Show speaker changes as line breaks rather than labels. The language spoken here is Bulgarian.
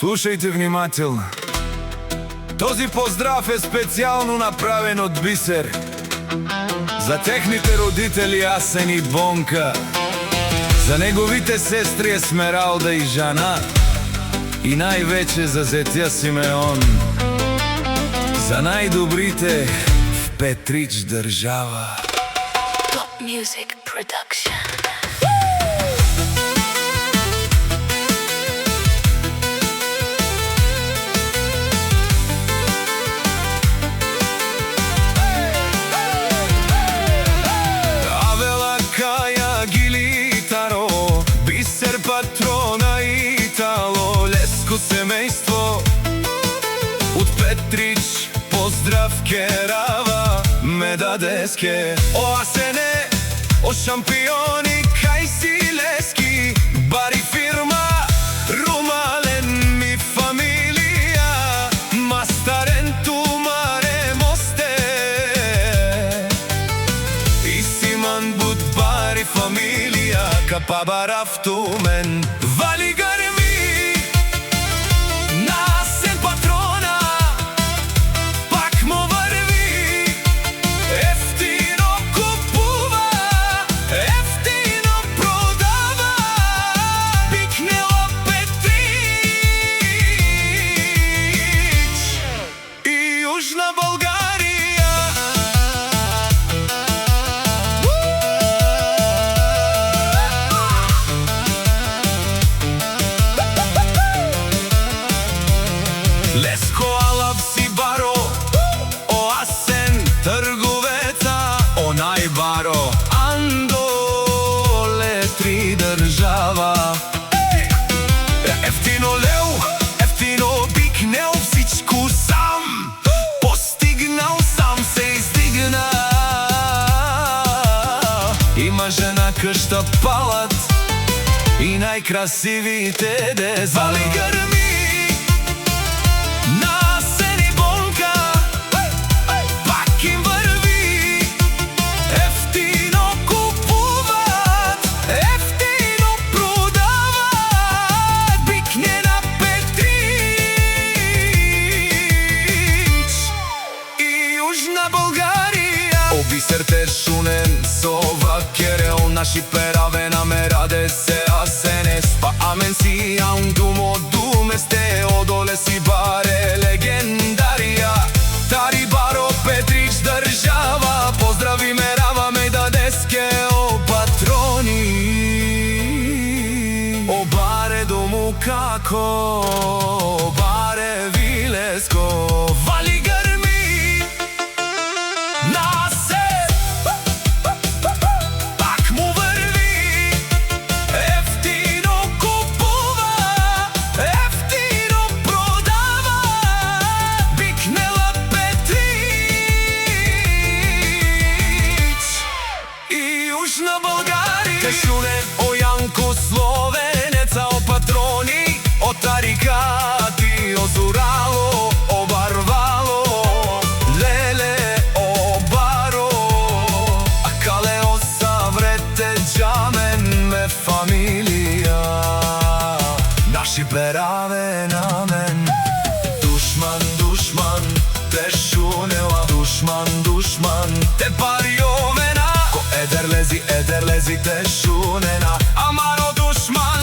Слушајте внимателно. Този поздрав е специјално направен од Бисер за техните родители Асен и Бонка, за неговите сестри Есмералда и Жана и највече за зетја Симеон, за најдобрите в Петрич држава.
Top Music Production.
Бисер, Патрона и Итало, Леско семејство од Петрич, поздрав керава ме дадеске. О Асене, о шампиони, кај си Лески, бари фирма, Румален ми фамилија, мастарен тумаре мосте, и Симан буд бари фамилија, капа барафтумен. Вали грми на Асен Патрона, пак му врви, ефтино купува, ефтино продава, пикнела Петрич и Јужна Българија. Леско алав си баро, о Асен трговеца, о најбаро, Андо летри држава. Ефтино леу, ефтино бикнел, всичко сам постигнал, сам се издигна. Има жена, къща, палат и најкрасивите деца. Вали грми на Асен и Бонка, пак им врви, ефтино купуват, ефтино продават, бикнена Петрич и Јужна Българија. О Бисер те шунен со вакерел, наши пераве намераде се Асене, спа амен си јаун думо думе сте, одоле си баре легендарија, тари баро Петрич држава, поздрави ме раваме да деске, о патрони, о баре дому како, о баре Вилеско. Вали грми на Асен, пак му врви, ефтино купува, ефтино продава, бикнела Петрич и Јужна Българија. Те шуне о Јанко Словенеца, о патрони, о тарикати, о Зурало, о Барвало, леле, о баро, а кале о Саврете джамен ме фамилија, наши пераве намен. Душман, душман, те шунела, душман, душман, те париомена, ко едер лези, те шунена, амаро душман